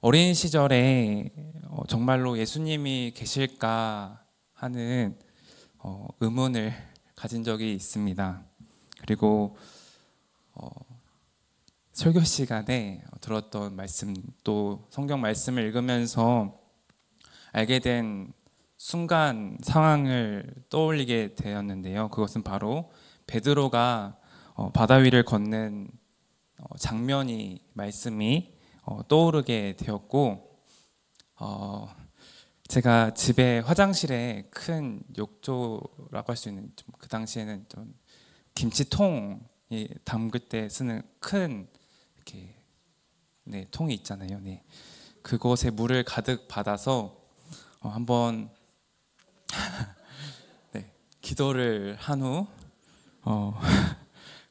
어린 시절에 정말로 예수님이 계실까 하는 의문을 가진 적이 있습니다. 그리고 설교 시간에 들었던 말씀, 또 성경 말씀을 읽으면서 알게 된 순간 상황을 떠올리게 되었는데요. 그것은 바로 베드로가 바다 위를 걷는 장면이 말씀이 떠오르게 되었고, 제가 집에 화장실에 큰 욕조라고 할 수 있는, 그 당시에는 좀 김치통이 담글 때 쓰는 큰 이렇게 통이 있잖아요. 그곳에 물을 가득 받아서 한번 기도를 한 후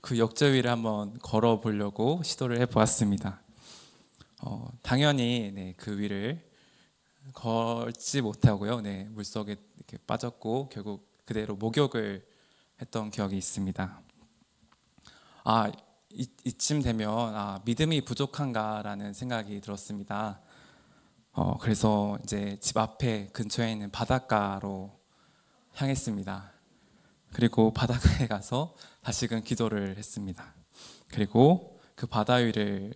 그 욕조 위를 한번 걸어 보려고 시도를 해보았습니다. 당연히 그 위를 걷지 못하고요. 물속에 이렇게 빠졌고 결국 그대로 목욕을 했던 기억이 있습니다. 이쯤 되면 믿음이 부족한가라는 생각이 들었습니다. 그래서 이제 집 앞에 근처에 있는 바닷가로 향했습니다. 그리고 바닷가에 가서 다시금 기도를 했습니다. 그리고 그 바다 위를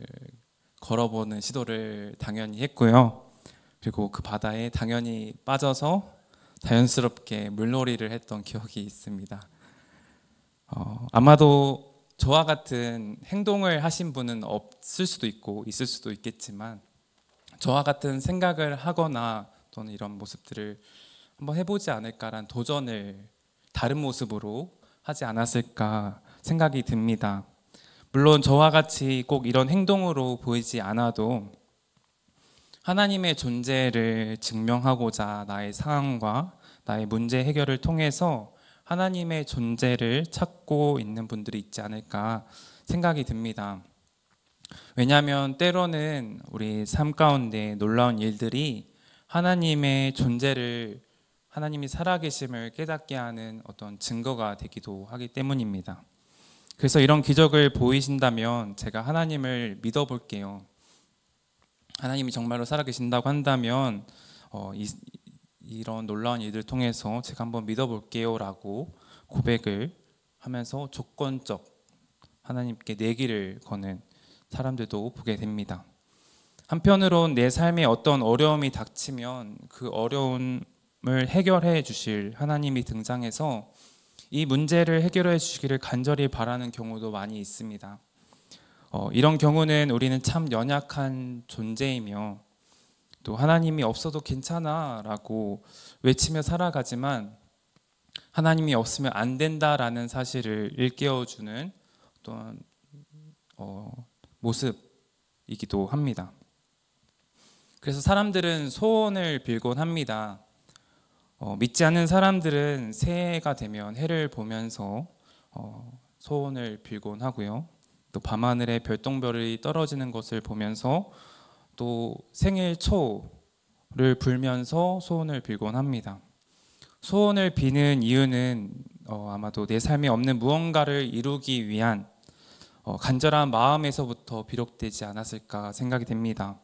걸어보는 시도를 당연히 했고요. 그리고 그 바다에 당연히 빠져서 자연스럽게 물놀이를 했던 기억이 있습니다. 아마도 저와 같은 행동을 하신 분은 없을 수도 있고 있을 수도 있겠지만, 저와 같은 생각을 하거나 또는 이런 모습들을 한번 해보지 않을까라는 도전을 다른 모습으로 하지 않았을까 생각이 듭니다. 물론 저와 같이 꼭 이런 행동으로 보이지 않아도 하나님의 존재를 증명하고자 나의 상황과 나의 문제 해결을 통해서 하나님의 존재를 찾고 있는 분들이 있지 않을까 생각이 듭니다. 왜냐하면 때로는 우리 삶 가운데 놀라운 일들이 하나님의 존재를, 하나님이 살아계심을 깨닫게 하는 어떤 증거가 되기도 하기 때문입니다. 그래서 이런 기적을 보이신다면 제가 하나님을 믿어볼게요. 하나님이 정말로 살아계신다고 한다면 이런 놀라운 일들을 통해서 제가 한번 믿어볼게요 라고 고백을 하면서 조건적 하나님께 내기를 거는 사람들도 보게 됩니다. 한편으론 내 삶에 어떤 어려움이 닥치면 그 어려움을 해결해 주실 하나님이 등장해서 이 문제를 해결해 주시기를 간절히 바라는 경우도 많이 있습니다. 이런 경우는 우리는 참 연약한 존재이며 또 하나님이 없어도 괜찮아 라고 외치며 살아가지만 하나님이 없으면 안 된다라는 사실을 일깨워주는 어떤 모습이기도 합니다. 그래서 사람들은 소원을 빌곤 합니다. 믿지 않는 사람들은 새해가 되면 해를 보면서 소원을 빌곤 하고요. 또 밤하늘에 별똥별이 떨어지는 것을 보면서 또 생일 초를 불면서 소원을 빌곤 합니다. 소원을 비는 이유는 아마도 내 삶에 없는 무언가를 이루기 위한 간절한 마음에서부터 비롯되지 않았을까 생각이 됩니다.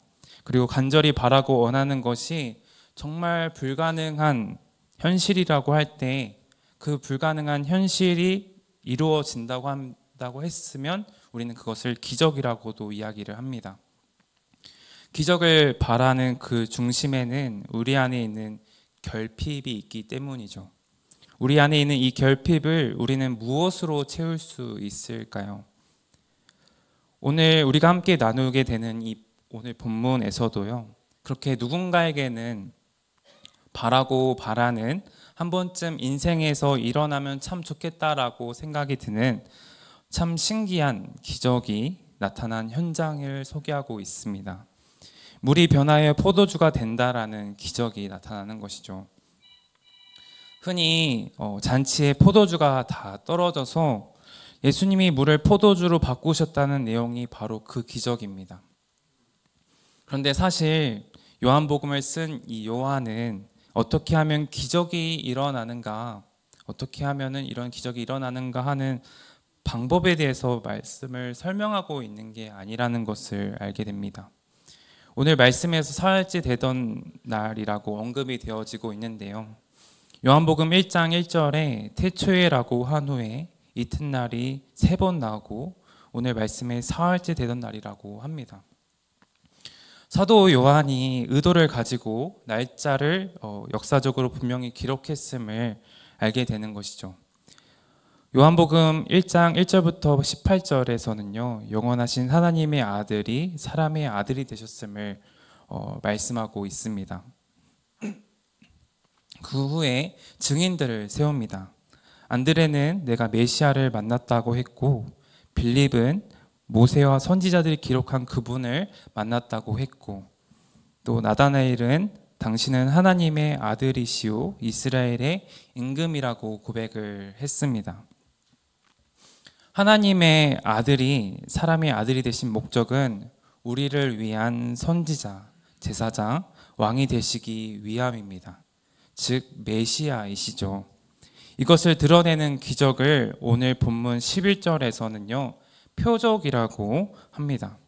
그리고 간절히 바라고 원하는 것이 정말 불가능한 현실이라고 할 때 그 불가능한 현실이 이루어진다고 했으면 우리는 그것을 기적이라고도 이야기를 합니다. 기적을 바라는 그 중심에는 우리 안에 있는 결핍이 있기 때문이죠. 우리 안에 있는 이 결핍을 우리는 무엇으로 채울 수 있을까요? 오늘 우리가 함께 나누게 되는 이 오늘 본문에서도요, 그렇게 누군가에게는 바라고 바라는 한 번쯤 인생에서 일어나면 참 좋겠다라고 생각이 드는 참 신기한 기적이 나타난 현장을 소개하고 있습니다. 물이 변하여 포도주가 된다라는 기적이 나타나는 것이죠. 흔히 잔치에 포도주가 다 떨어져서 예수님이 물을 포도주로 바꾸셨다는 내용이 바로 그 기적입니다. 그런데 사실 요한복음을 쓴 이 요한은 어떻게 하면 기적이 일어나는가, 어떻게 하면 이런 기적이 일어나는가 하는 방법에 대해서 말씀을 설명하고 있는 게 아니라는 것을 알게 됩니다. 오늘 말씀에서 사흘째 되던 날이라고 언급이 되어지고 있는데요. 요한복음 1장 1절에 태초에라고 한 후에 이튿날이 3번 나오고 오늘 말씀에 사흘째 되던 날이라고 합니다. 사도 요한이 의도를 가지고 날짜를 역사적으로 분명히 기록했음을 알게 되는 것이죠. 요한복음 1장 1절부터 18절에서는요, 영원하신 하나님의 아들이 사람의 아들이 되셨음을 말씀하고 있습니다. 그 후에 증인들을 세웁니다. 안드레는 내가 메시아를 만났다고 했고, 빌립은 모세와 선지자들이 기록한 그분을 만났다고 했고, 또 나다나엘은 당신은 하나님의 아들이시오 이스라엘의 임금이라고 고백을 했습니다. 하나님의 아들이 사람의 아들이 되신 목적은 우리를 위한 선지자, 제사장, 왕이 되시기 위함입니다. 즉 메시아이시죠. 이것을 드러내는 기적을 오늘 본문 11절에서는요, 표적이라고 합니다.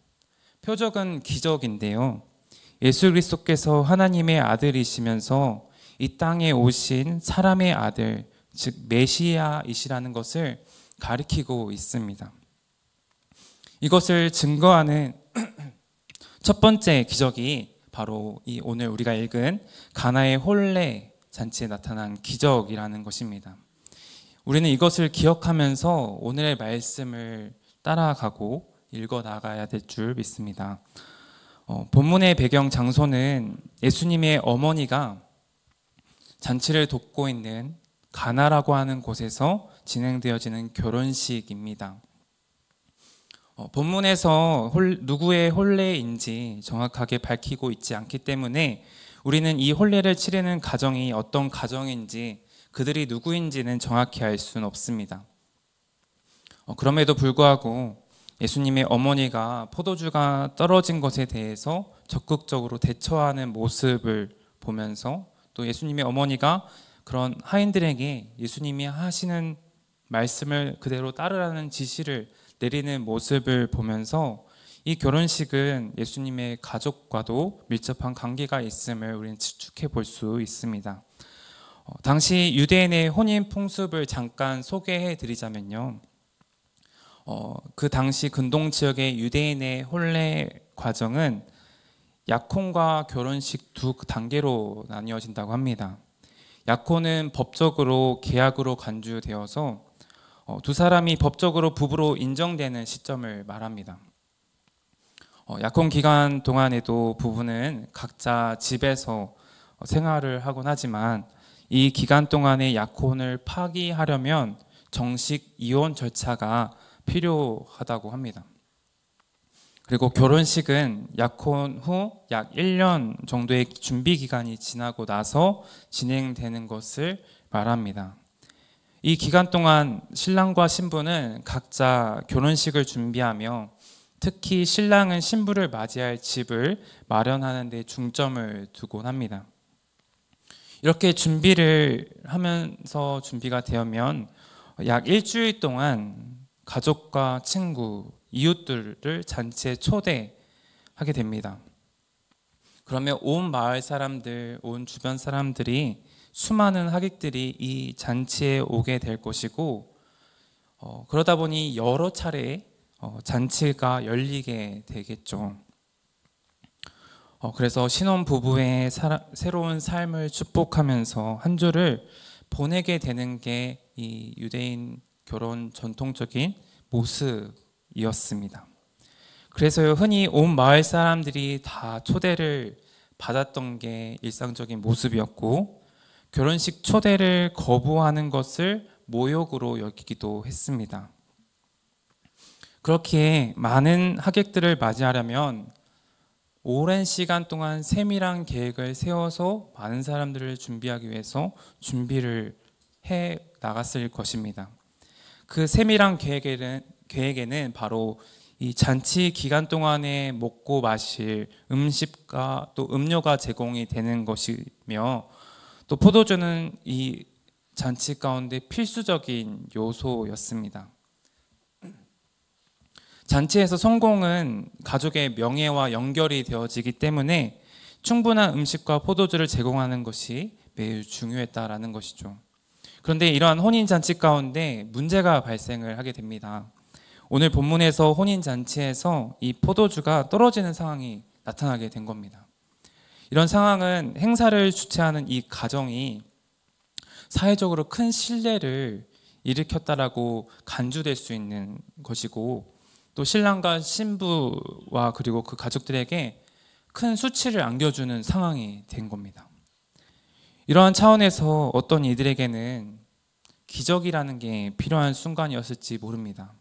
표적은 기적인데요. 예수 그리스도께서 하나님의 아들이시면서 이 땅에 오신 사람의 아들, 즉 메시아이시라는 것을 가리키고 있습니다. 이것을 증거하는 첫 번째 기적이 바로 이 오늘 우리가 읽은 가나의 혼례 잔치에 나타난 기적이라는 것입니다. 우리는 이것을 기억하면서 오늘의 말씀을 따라가고 읽어 나가야 될 줄 믿습니다. 본문의 배경 장소는 예수님의 어머니가 잔치를 돕고 있는 가나라고 하는 곳에서 진행되어지는 결혼식입니다. 본문에서 누구의 혼례인지 정확하게 밝히고 있지 않기 때문에 우리는 이 혼례를 치르는 가정이 어떤 가정인지 그들이 누구인지는 정확히 알 수는 없습니다. 그럼에도 불구하고 예수님의 어머니가 포도주가 떨어진 것에 대해서 적극적으로 대처하는 모습을 보면서 또 예수님의 어머니가 그런 하인들에게 예수님이 하시는 말씀을 그대로 따르라는 지시를 내리는 모습을 보면서 이 결혼식은 예수님의 가족과도 밀접한 관계가 있음을 우리는 추측해 볼 수 있습니다. 당시 유대인의 혼인 풍습을 잠깐 소개해 드리자면요. 그 당시 근동 지역의 유대인의 혼례 과정은 약혼과 결혼식 두 단계로 나뉘어진다고 합니다. 약혼은 법적으로 계약으로 간주되어서 두 사람이 법적으로 부부로 인정되는 시점을 말합니다. 약혼 기간 동안에도 부부는 각자 집에서 생활을 하곤 하지만 이 기간 동안에 약혼을 파기하려면 정식 이혼 절차가 필요하다고 합니다. 그리고 결혼식은 약혼 후 약 1년 정도의 준비 기간이 지나고 나서 진행되는 것을 말합니다. 이 기간 동안 신랑과 신부는 각자 결혼식을 준비하며 특히 신랑은 신부를 맞이할 집을 마련하는 데 중점을 두곤 합니다. 이렇게 준비를 하면서 준비가 되면 약 일주일 동안 가족과 친구, 이웃들을 잔치에 초대하게 됩니다. 그러면 온 마을 사람들, 온 주변 사람들이 수많은 하객들이 이 잔치에 오게 될 것이고 그러다 보니 여러 차례 잔치가 열리게 되겠죠. 그래서 신혼부부의 새로운 삶을 축복하면서 한 주를 보내게 되는 게 이 유대인 결혼 전통적인 모습이었습니다. 그래서 흔히 온 마을 사람들이 다 초대를 받았던 게 일상적인 모습이었고 결혼식 초대를 거부하는 것을 모욕으로 여기기도 했습니다. 그렇기에 많은 하객들을 맞이하려면 오랜 시간 동안 세밀한 계획을 세워서 많은 사람들을 준비하기 위해서 준비를 해 나갔을 것입니다. 그 세밀한 계획에는 바로 이 잔치 기간 동안에 먹고 마실 음식과 또 음료가 제공이 되는 것이며 또 포도주는 이 잔치 가운데 필수적인 요소였습니다. 잔치에서 성공은 가족의 명예와 연결이 되어지기 때문에 충분한 음식과 포도주를 제공하는 것이 매우 중요했다라는 것이죠. 그런데 이러한 혼인잔치 가운데 문제가 발생을 하게 됩니다. 오늘 본문에서 혼인잔치에서 이 포도주가 떨어지는 상황이 나타나게 된 겁니다. 이런 상황은 행사를 주최하는 이 가정이 사회적으로 큰 신뢰를 일으켰다라고 간주될 수 있는 것이고, 또 신랑과 신부와 그리고 그 가족들에게 큰 수치를 안겨주는 상황이 된 겁니다. 이러한 차원에서 어떤 이들에게는 기적이라는 게 필요한 순간이었을지 모릅니다.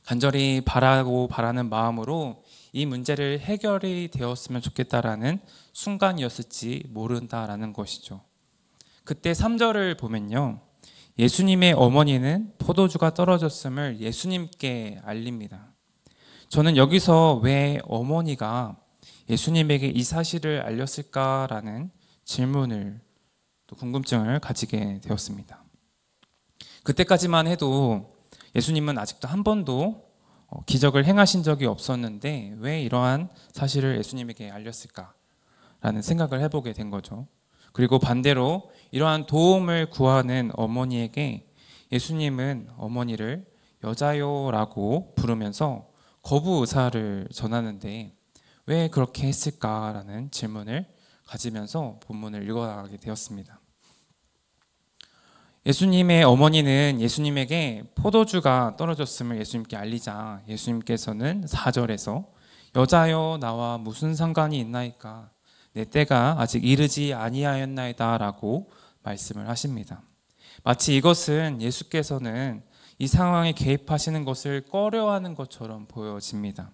간절히 바라는 마음으로 이 문제를 해결이 되었으면 좋겠다라는 순간이었을지 모른다라는 것이죠. 그때 3절을 보면요, 예수님의 어머니는 포도주가 떨어졌음을 예수님께 알립니다. 저는 여기서 왜 어머니가 예수님에게 이 사실을 알렸을까라는 질문을, 또 궁금증을 가지게 되었습니다. 그때까지만 해도 예수님은 아직도 한 번도 기적을 행하신 적이 없었는데 왜 이러한 사실을 예수님에게 알렸을까라는 생각을 해보게 된 거죠. 그리고 반대로 이러한 도움을 구하는 어머니에게 예수님은 어머니를 여자요라고 부르면서 거부 의사를 전하는데 왜 그렇게 했을까라는 질문을 가지면서 본문을 읽어나가게 되었습니다. 예수님의 어머니는 예수님에게 포도주가 떨어졌음을 예수님께 알리자 예수님께서는 4절에서 여자여 나와 무슨 상관이 있나이까 내 때가 아직 이르지 아니하였나이다 라고 말씀을 하십니다. 마치 이것은 예수께서는 이 상황에 개입하시는 것을 꺼려하는 것처럼 보여집니다.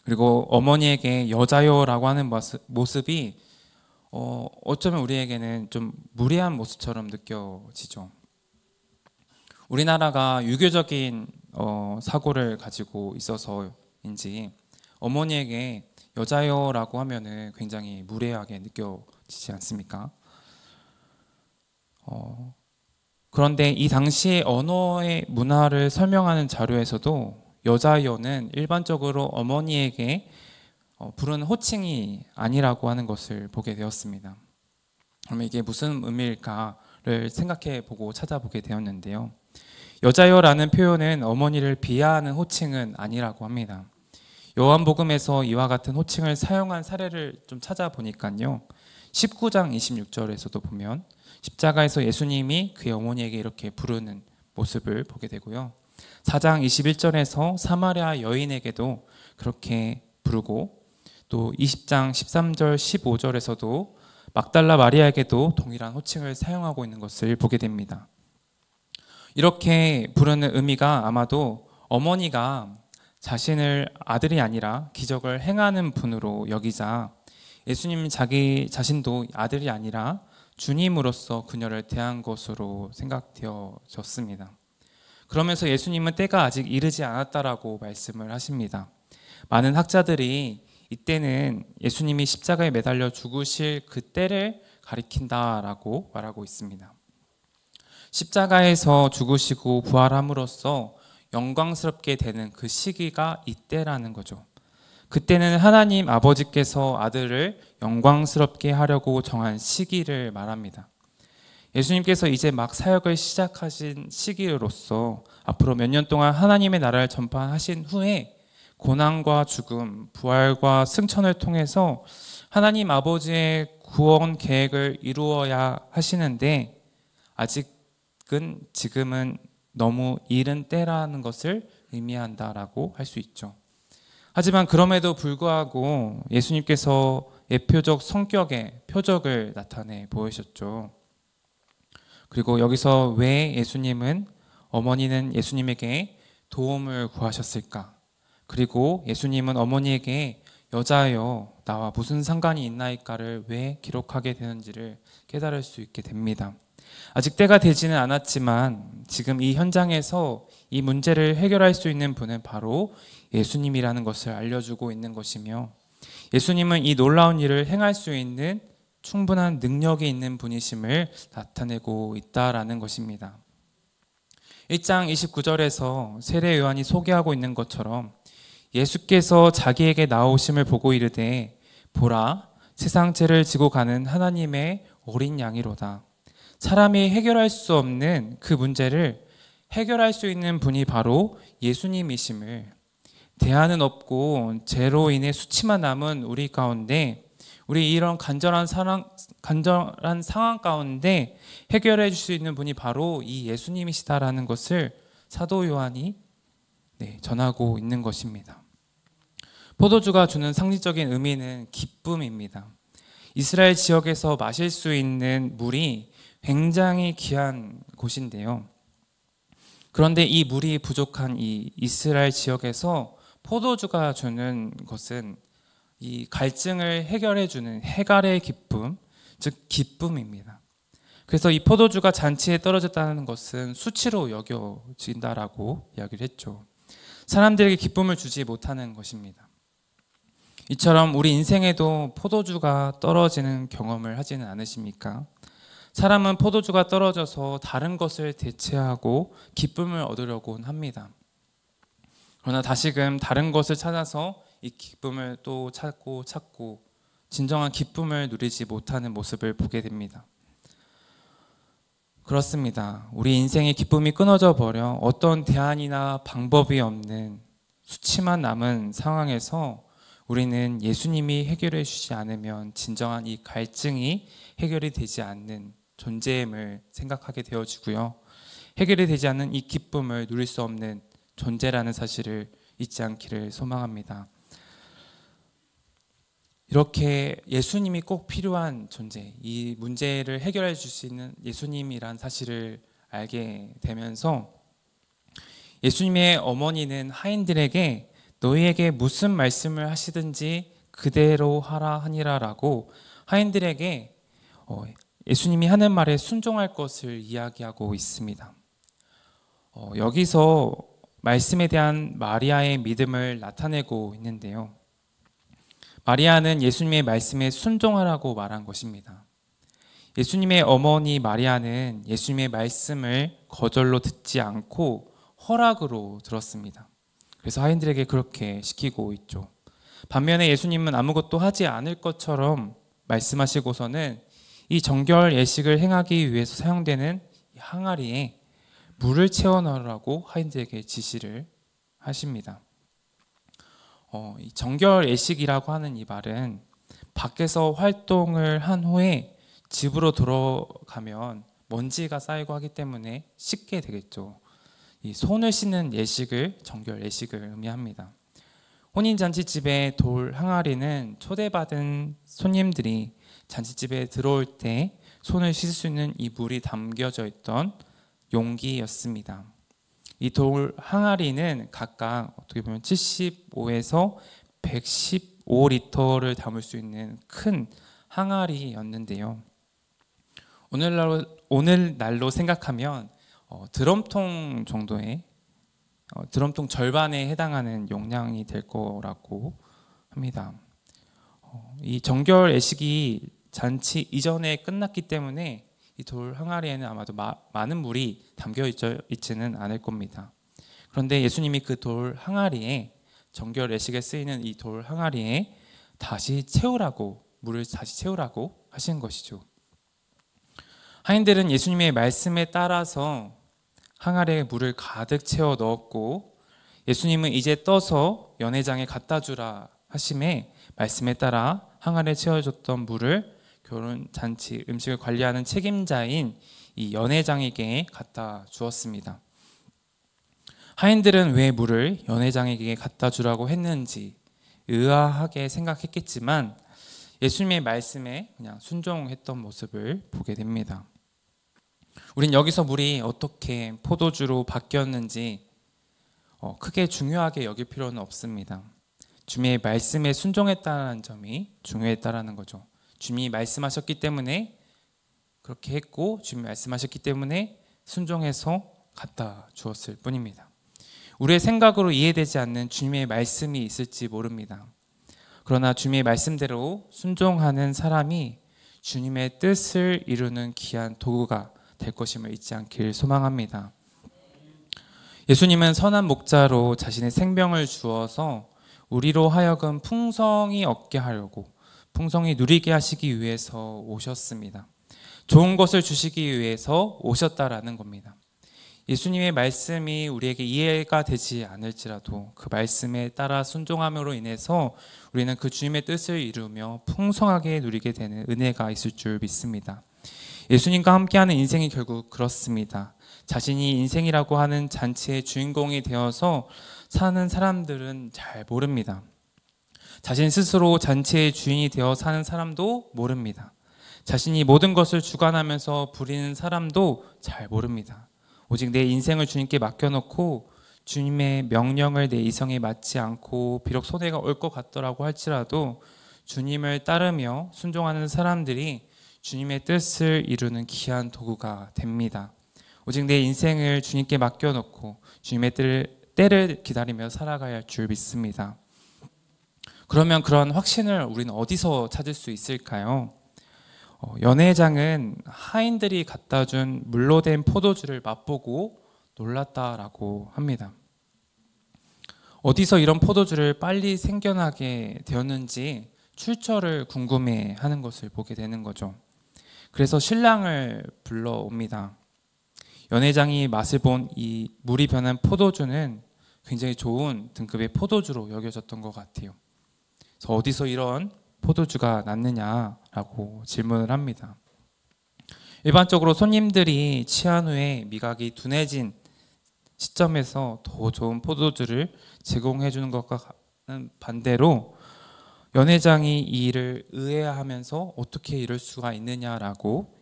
그리고 어머니에게 여자여라고 하는 모습이 어쩌면 우리에게는 좀 무례한 모습처럼 느껴지죠. 우리나라가 유교적인 사고를 가지고 있어서인지 어머니에게 여자여라고 하면은 굉장히 무례하게 느껴지지 않습니까? 그런데 이 당시의 언어의 문화를 설명하는 자료에서도 여자여는 일반적으로 어머니에게 부르는 호칭이 아니라고 하는 것을 보게 되었습니다. 그러면 이게 무슨 의미일까를 생각해 보고 찾아보게 되었는데요. 여자여라는 표현은 어머니를 비하하는 호칭은 아니라고 합니다. 요한복음에서 이와 같은 호칭을 사용한 사례를 좀 찾아보니까요. 19장 26절에서도 보면 십자가에서 예수님이 그의 어머니에게 이렇게 부르는 모습을 보게 되고요. 4장 21절에서 사마리아 여인에게도 그렇게 부르고 또 20장 13절 15절에서도 막달라 마리아에게도 동일한 호칭을 사용하고 있는 것을 보게 됩니다. 이렇게 부르는 의미가 아마도 어머니가 자신을 아들이 아니라 기적을 행하는 분으로 여기자 예수님 자기 자신도 아들이 아니라 주님으로서 그녀를 대한 것으로 생각되어졌습니다. 그러면서 예수님은 때가 아직 이르지 않았다라고 말씀을 하십니다. 많은 학자들이 이때는 예수님이 십자가에 매달려 죽으실 그 때를 가리킨다라고 말하고 있습니다. 십자가에서 죽으시고 부활함으로써 영광스럽게 되는 그 시기가 이때라는 거죠. 그때는 하나님 아버지께서 아들을 영광스럽게 하려고 정한 시기를 말합니다. 예수님께서 이제 막 사역을 시작하신 시기로서 앞으로 몇 년 동안 하나님의 나라를 전파하신 후에 고난과 죽음, 부활과 승천을 통해서 하나님 아버지의 구원 계획을 이루어야 하시는데 아직은 지금은 너무 이른 때라는 것을 의미한다라고 할 수 있죠. 하지만 그럼에도 불구하고 예수님께서 예표적 성격의 표적을 나타내 보이셨죠. 그리고 여기서 왜 예수님은 어머니는 예수님에게 도움을 구하셨을까? 그리고 예수님은 어머니에게 여자여 나와 무슨 상관이 있나이까를 왜 기록하게 되는지를 깨달을 수 있게 됩니다. 아직 때가 되지는 않았지만 지금 이 현장에서 이 문제를 해결할 수 있는 분은 바로 예수님이라는 것을 알려주고 있는 것이며 예수님은 이 놀라운 일을 행할 수 있는 충분한 능력이 있는 분이심을 나타내고 있다라는 것입니다. 1장 29절에서 세례 요한이 소개하고 있는 것처럼 예수께서 자기에게 나오심을 보고 이르되 보라 세상 죄를 지고 가는 하나님의 어린 양이로다. 사람이 해결할 수 없는 그 문제를 해결할 수 있는 분이 바로 예수님이심을, 대안은 없고 죄로 인해 수치만 남은 우리 가운데, 우리 이런 간절한 상황 가운데 해결해 줄 수 있는 분이 바로 이 예수님이시다라는 것을 사도 요한이 전하고 있는 것입니다. 포도주가 주는 상징적인 의미는 기쁨입니다. 이스라엘 지역에서 마실 수 있는 물이 굉장히 귀한 곳인데요. 그런데 이 물이 부족한 이 이스라엘 지역에서 포도주가 주는 것은 이 갈증을 해결해 주는 해갈의 기쁨, 즉 기쁨입니다. 그래서 이 포도주가 잔치에 떨어졌다는 것은 수치로 여겨진다라고 이야기를 했죠. 사람들에게 기쁨을 주지 못하는 것입니다. 이처럼 우리 인생에도 포도주가 떨어지는 경험을 하지는 않으십니까? 사람은 포도주가 떨어져서 다른 것을 대체하고 기쁨을 얻으려고 합니다. 그러나 다시금 다른 것을 찾아서 이 기쁨을 또 찾고 진정한 기쁨을 누리지 못하는 모습을 보게 됩니다. 그렇습니다. 우리 인생의 기쁨이 끊어져 버려 어떤 대안이나 방법이 없는 수치만 남은 상황에서 우리는 예수님이 해결해 주지 않으면 진정한 이 갈증이 해결이 되지 않는 존재임을 생각하게 되어지고요. 해결이 되지 않는 이 기쁨을 누릴 수 없는 존재라는 사실을 잊지 않기를 소망합니다. 이렇게 예수님이 꼭 필요한 존재, 이 문제를 해결해 줄 수 있는 예수님이란 사실을 알게 되면서 예수님의 어머니는 하인들에게 너희에게 무슨 말씀을 하시든지 그대로 하라 하니라라고 하인들에게 예수님이 하는 말에 순종할 것을 이야기하고 있습니다. 여기서 말씀에 대한 마리아의 믿음을 나타내고 있는데요. 마리아는 예수님의 말씀에 순종하라고 말한 것입니다. 예수님의 어머니 마리아는 예수님의 말씀을 거절로 듣지 않고 허락으로 들었습니다. 그래서 하인들에게 그렇게 시키고 있죠. 반면에 예수님은 아무것도 하지 않을 것처럼 말씀하시고서는 이 정결 예식을 행하기 위해서 사용되는 항아리에 물을 채워 넣으라고 하인들에게 지시를 하십니다. 이 정결 예식이라고 하는 이 말은 밖에서 활동을 한 후에 집으로 돌아가면 먼지가 쌓이고 하기 때문에 씻게 되겠죠. 이 손을 씻는 예식을 정결 예식을 의미합니다. 혼인잔치집의 돌 항아리는 초대받은 손님들이 잔치집에 들어올 때 손을 씻을 수 있는 이 물이 담겨져 있던 용기였습니다. 이 돌 항아리는 각각 어떻게 보면 75에서 115리터를 담을 수 있는 큰 항아리였는데요. 오늘날로 생각하면 드럼통 정도의 드럼통 절반에 해당하는 용량이 될 거라고 합니다. 이 정결 예식이 잔치 이전에 끝났기 때문에 이 돌 항아리에는 아마도 많은 물이 담겨 있지는 않을 겁니다. 그런데 예수님이 그 돌 항아리에 정결 예식에 쓰이는 이 돌 항아리에 물을 다시 채우라고 하신 것이죠. 하인들은 예수님의 말씀에 따라서 항아리에 물을 가득 채워 넣었고 예수님은 이제 떠서 연회장에 갖다 주라 하심에 말씀에 따라 항아리에 채워졌던 물을 결혼 잔치 음식을 관리하는 책임자인 이 연회장에게 갖다 주었습니다. 하인들은 왜 물을 연회장에게 갖다 주라고 했는지 의아하게 생각했겠지만 예수님의 말씀에 그냥 순종했던 모습을 보게 됩니다. 우린 여기서 물이 어떻게 포도주로 바뀌었는지 크게 중요하게 여길 필요는 없습니다. 주님의 말씀에 순종했다는 점이 중요했다라는 거죠. 주님이 말씀하셨기 때문에 그렇게 했고 주님이 말씀하셨기 때문에 순종해서 갖다 주었을 뿐입니다. 우리의 생각으로 이해되지 않는 주님의 말씀이 있을지 모릅니다. 그러나 주님의 말씀대로 순종하는 사람이 주님의 뜻을 이루는 귀한 도구가 될 것임을 잊지 않길 소망합니다. 예수님은 선한 목자로 자신의 생명을 주어서 우리로 하여금 풍성히 얻게 하려고, 풍성히 누리게 하시기 위해서 오셨습니다. 좋은 것을 주시기 위해서 오셨다라는 겁니다. 예수님의 말씀이 우리에게 이해가 되지 않을지라도 그 말씀에 따라 순종함으로 인해서 우리는 그 주님의 뜻을 이루며 풍성하게 누리게 되는 은혜가 있을 줄 믿습니다. 예수님과 함께하는 인생이 결국 그렇습니다. 자신이 인생이라고 하는 잔치의 주인공이 되어서 사는 사람들은 잘 모릅니다. 자신 스스로 잔치의 주인이 되어 사는 사람도 모릅니다. 자신이 모든 것을 주관하면서 부리는 사람도 잘 모릅니다. 오직 내 인생을 주님께 맡겨놓고 주님의 명령을 내 이성에 맞지 않고 비록 손해가 올 것 같더라고 할지라도 주님을 따르며 순종하는 사람들이 주님의 뜻을 이루는 귀한 도구가 됩니다. 오직 내 인생을 주님께 맡겨놓고 주님의 때를 기다리며 살아가야 할 줄 믿습니다. 그러면 그런 확신을 우리는 어디서 찾을 수 있을까요? 연회장은 하인들이 갖다 준 물로 된 포도주를 맛보고 놀랐다라고 합니다. 어디서 이런 포도주를 빨리 생겨나게 되었는지 출처를 궁금해하는 것을 보게 되는 거죠. 그래서 신랑을 불러옵니다. 연회장이 맛을 본 이 물이 변한 포도주는 굉장히 좋은 등급의 포도주로 여겨졌던 것 같아요. 그래서 어디서 이런 포도주가 났느냐라고 질문을 합니다. 일반적으로 손님들이 취한 후에 미각이 둔해진 시점에서 더 좋은 포도주를 제공해 주는 것과는 반대로 연회장이 이 일을 의아해하면서 어떻게 이럴 수가 있느냐라고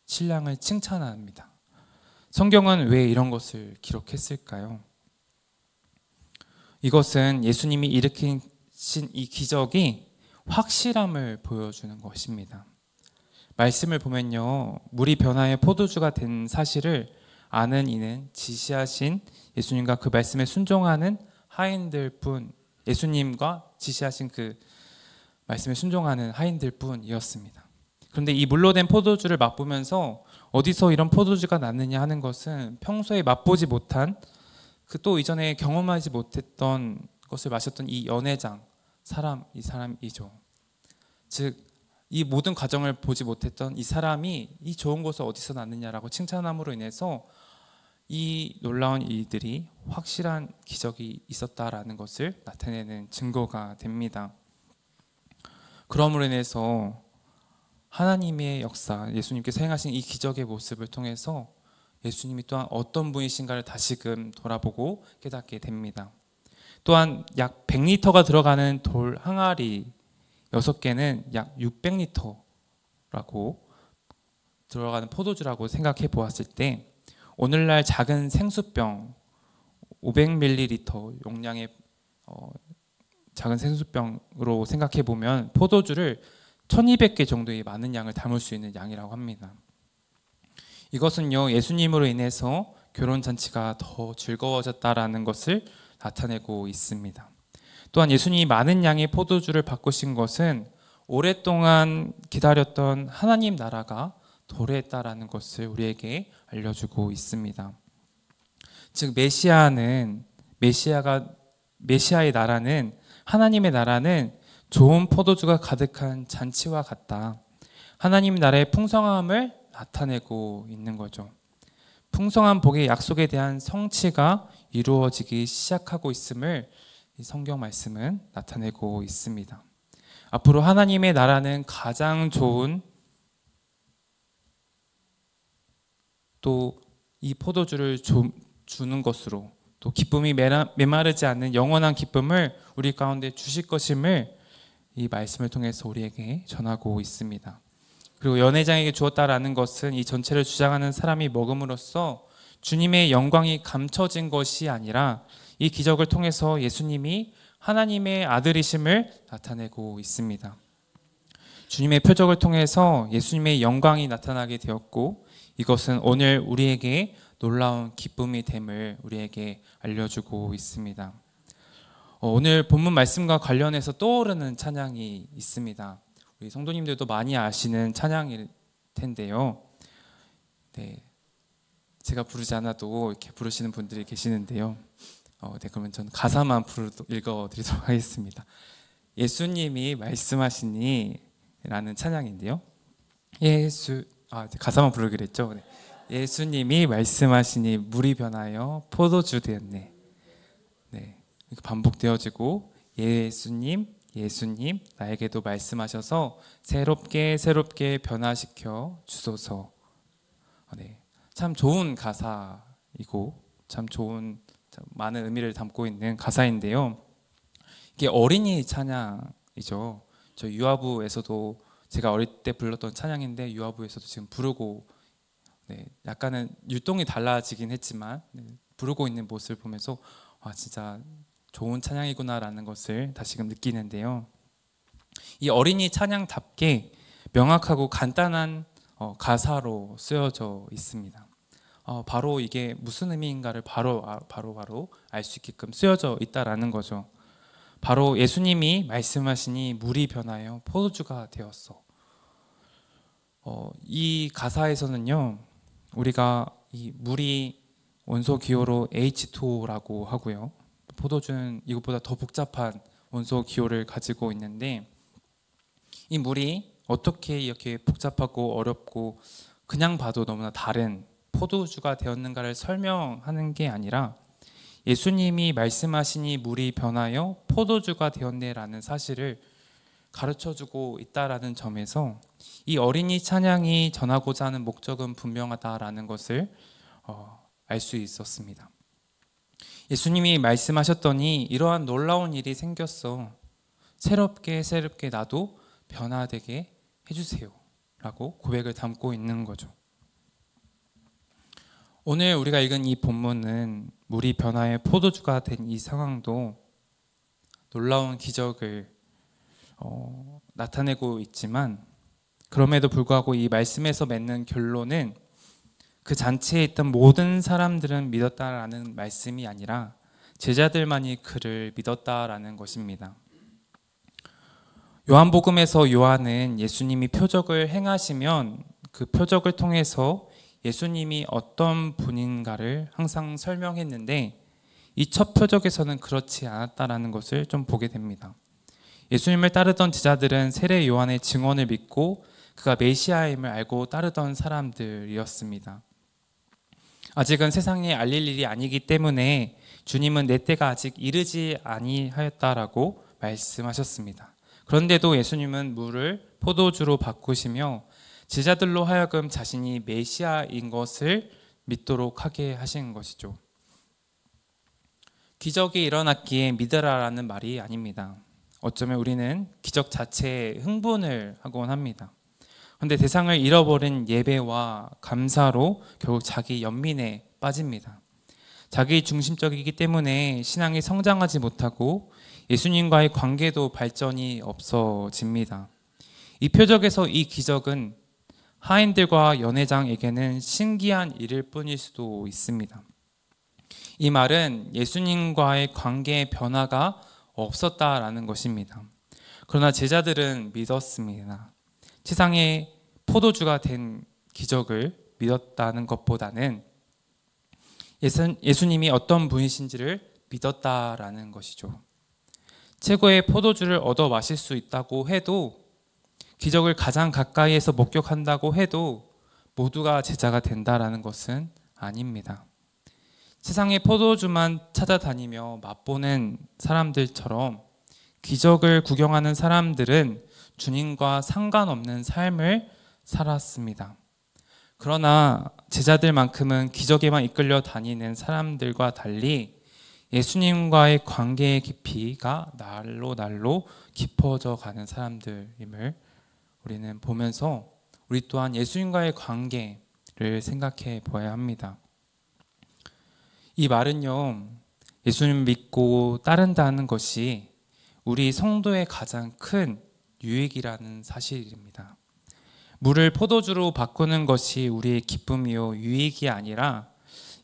신랑을 칭찬합니다. 성경은 왜 이런 것을 기록했을까요? 이것은 예수님이 일으킨 이 기적이 확실함을 보여주는 것입니다. 말씀을 보면요, 물이 변화해 포도주가 된 사실을 아는 이는 지시하신 예수님과 그 말씀에 순종하는 하인들 뿐, 예수님과 지시하신 그 말씀에 순종하는 하인들 뿐이었습니다. 그런데 이 물로 된 포도주를 맛보면서 어디서 이런 포도주가 났느냐 하는 것은 평소에 맛보지 못한 그 또 이전에 경험하지 못했던 것을 마셨던 이 연회장 이 사람이죠. 즉 이 모든 과정을 보지 못했던 이 사람이 이 좋은 것을 어디서 났느냐라고 칭찬함으로 인해서 이 놀라운 일들이 확실한 기적이 있었다라는 것을 나타내는 증거가 됩니다. 그러므로 인해서 하나님의 역사, 예수님께서 행하신 이 기적의 모습을 통해서 예수님이 또한 어떤 분이신가를 다시금 돌아보고 깨닫게 됩니다. 또한 약 100리터가 들어가는 돌 항아리 6개는 약 600리터라고 들어가는 포도주라고 생각해 보았을 때 오늘날 작은 생수병 500ml 용량의 작은 생수병으로 생각해 보면 포도주를 1200개 정도의 많은 양을 담을 수 있는 양이라고 합니다. 이것은요, 예수님으로 인해서 결혼잔치가 더 즐거워졌다라는 것을 나타내고 있습니다. 또한 예수님이 많은 양의 포도주를 바꾸신 것은 오랫동안 기다렸던 하나님 나라가 도래했다라는 것을 우리에게 알려주고 있습니다. 즉 메시아의 나라는, 하나님의 나라는 좋은 포도주가 가득한 잔치와 같다. 하나님 나라의 풍성함을 나타내고 있는 거죠. 풍성한 복의 약속에 대한 성취가 이루어지기 시작하고 있음을 이 성경 말씀은 나타내고 있습니다. 앞으로 하나님의 나라는 가장 좋은 또 이 포도주를 주는 것으로 또 기쁨이 메마르지 않는 영원한 기쁨을 우리 가운데 주실 것임을 이 말씀을 통해서 우리에게 전하고 있습니다. 그리고 연회장에게 주었다라는 것은 이 전체를 주장하는 사람이 먹음으로써 주님의 영광이 감춰진 것이 아니라 이 기적을 통해서 예수님이 하나님의 아들이심을 나타내고 있습니다. 주님의 표적을 통해서 예수님의 영광이 나타나게 되었고 이것은 오늘 우리에게 놀라운 기쁨이 됨을 우리에게 알려주고 있습니다. 오늘 본문 말씀과 관련해서 떠오르는 찬양이 있습니다. 우리 성도님들도 많이 아시는 찬양일 텐데요. 네. 제가 부르지 않아도 이렇게 부르시는 분들이 계시는데요. 네, 그러면 저는 가사만 읽어드리도록 하겠습니다. 예수님이 말씀하시니 라는 찬양인데요. 가사만 부르기로 했죠. 네. 예수님이 말씀하시니 물이 변하여 포도주 되었네. 네, 이렇게 반복되어지고 예수님 나에게도 말씀하셔서 새롭게 변화시켜 주소서. 네, 참 좋은 가사이고 참 많은 의미를 담고 있는 가사인데요. 이게 어린이 찬양이죠. 저 유아부에서도 제가 어릴 때 불렀던 찬양인데 유아부에서도 지금 부르고 약간은 율동이 달라지긴 했지만 부르고 있는 모습을 보면서 진짜 좋은 찬양이구나라는 것을 다시금 느끼는데요. 이 어린이 찬양답게 명확하고 간단한 가사로 쓰여져 있습니다. 바로 이게 무슨 의미인가를 바로 알 수 있게끔 쓰여져 있다라는 거죠. 바로 예수님이 말씀하시니 물이 변하여 포도주가 되었어. 이 가사에서는요, 우리가 이 물이 원소 기호로 H2O라고 하고요. 포도주는 이것보다 더 복잡한 원소 기호를 가지고 있는데 이 물이 어떻게 이렇게 복잡하고 어렵고 그냥 봐도 너무나 다른 포도주가 되었는가를 설명하는 게 아니라 예수님이 말씀하시니 물이 변하여 포도주가 되었네라는 사실을 가르쳐주고 있다라는 점에서 이 어린이 찬양이 전하고자 하는 목적은 분명하다라는 것을 알 수 있었습니다. 예수님이 말씀하셨더니 이러한 놀라운 일이 생겼어. 새롭게 나도 변화되게 해주세요 라고 고백을 담고 있는 거죠. 오늘 우리가 읽은 이 본문은 물이 변화해 포도주가 된 이 상황도 놀라운 기적을 나타내고 있지만 그럼에도 불구하고 이 말씀에서 맺는 결론은 그 잔치에 있던 모든 사람들은 믿었다라는 말씀이 아니라 제자들만이 그를 믿었다라는 것입니다. 요한복음에서 요한은 예수님이 표적을 행하시면 그 표적을 통해서 예수님이 어떤 분인가를 항상 설명했는데 이 첫 표적에서는 그렇지 않았다라는 것을 좀 보게 됩니다. 예수님을 따르던 제자들은 세례 요한의 증언을 믿고 그가 메시아임을 알고 따르던 사람들이었습니다. 아직은 세상에 알릴 일이 아니기 때문에 주님은 내 때가 아직 이르지 아니하였다라고 말씀하셨습니다. 그런데도 예수님은 물을 포도주로 바꾸시며 제자들로 하여금 자신이 메시아인 것을 믿도록 하게 하신 것이죠. 기적이 일어났기에 믿으라라는 말이 아닙니다. 어쩌면 우리는 기적 자체에 흥분을 하곤 합니다. 그런데 대상을 잃어버린 예배와 감사로 결국 자기 연민에 빠집니다. 자기 중심적이기 때문에 신앙이 성장하지 못하고 예수님과의 관계도 발전이 없어집니다. 이 표적에서 이 기적은 하인들과 연회장에게는 신기한 일일 뿐일 수도 있습니다. 이 말은 예수님과의 관계의 변화가 없었다라는 것입니다. 그러나 제자들은 믿었습니다. 세상에 포도주가 된 기적을 믿었다는 것보다는 예수님이 어떤 분이신지를 믿었다라는 것이죠. 최고의 포도주를 얻어 마실 수 있다고 해도, 기적을 가장 가까이에서 목격한다고 해도 모두가 제자가 된다라는 것은 아닙니다. 세상의 포도주만 찾아다니며 맛보는 사람들처럼 기적을 구경하는 사람들은 주님과 상관없는 삶을 살았습니다. 그러나 제자들만큼은 기적에만 이끌려 다니는 사람들과 달리 예수님과의 관계의 깊이가 날로 깊어져 가는 사람들임을 우리는 보면서 우리 또한 예수님과의 관계를 생각해 보아야 합니다. 이 말은요, 예수님 믿고 따른다는 것이 우리 성도의 가장 큰 유익이라는 사실입니다. 물을 포도주로 바꾸는 것이 우리의 기쁨이요 유익이 아니라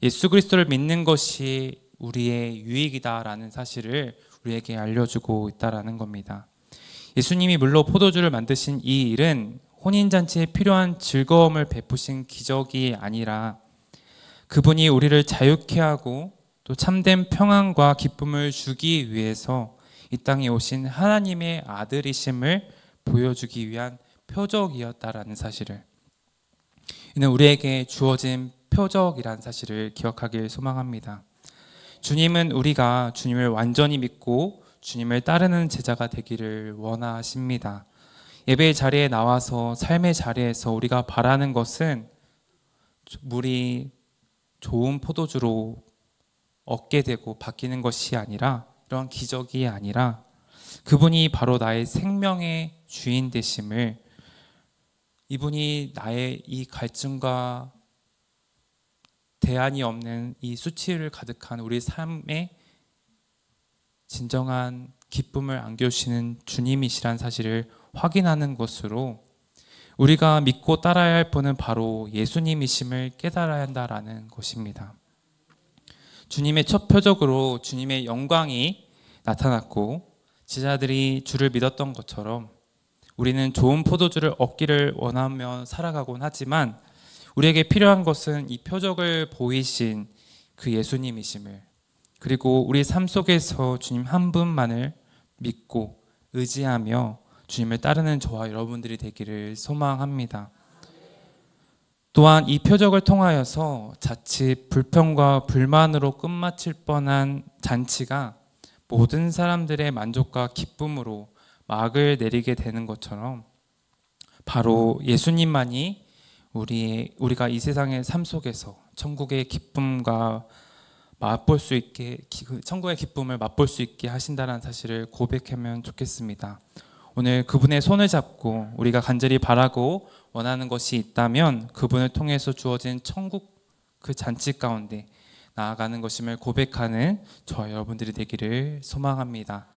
예수 그리스도를 믿는 것이 우리의 유익이다라는 사실을 우리에게 알려주고 있다라는 겁니다. 예수님이 물로 포도주를 만드신 이 일은 혼인잔치에 필요한 즐거움을 베푸신 기적이 아니라 그분이 우리를 자유케 하고 또 참된 평안과 기쁨을 주기 위해서 이 땅에 오신 하나님의 아들이심을 보여주기 위한 표적이었다라는 사실을, 이는 우리에게 주어진 표적이란 사실을 기억하길 소망합니다. 주님은 우리가 주님을 완전히 믿고 주님을 따르는 제자가 되기를 원하십니다. 예배의 자리에 나와서 삶의 자리에서 우리가 바라는 것은 물이 좋은 포도주로 얻게 되고 바뀌는 것이 아니라, 이런 기적이 아니라 그분이 바로 나의 생명의 주인 되심을, 이분이 나의 이 갈증과 대안이 없는 이 수치를 가득한 우리 삶에 진정한 기쁨을 안겨주시는 주님이시란 사실을 확인하는 것으로 우리가 믿고 따라야 할 분은 바로 예수님이심을 깨달아야 한다라는 것입니다. 주님의 첫 표적으로 주님의 영광이 나타났고 제자들이 주를 믿었던 것처럼 우리는 좋은 포도주를 얻기를 원하며 살아가곤 하지만 우리에게 필요한 것은 이 표적을 보이신 그 예수님이심을, 그리고 우리 삶 속에서 주님 한 분만을 믿고 의지하며 주님을 따르는 저와 여러분들이 되기를 소망합니다. 또한 이 표적을 통하여서 자칫 불평과 불만으로 끝마칠 뻔한 잔치가 모든 사람들의 만족과 기쁨으로 막을 내리게 되는 것처럼 바로 예수님만이 우리가 이 세상의 삶 속에서 천국의 기쁨과 맛볼 수 있게, 천국의 기쁨을 맛볼 수 있게 하신다는 사실을 고백하면 좋겠습니다. 오늘 그분의 손을 잡고 우리가 간절히 바라고 원하는 것이 있다면 그분을 통해서 주어진 천국 그 잔치 가운데 나아가는 것임을 고백하는 저와 여러분들이 되기를 소망합니다.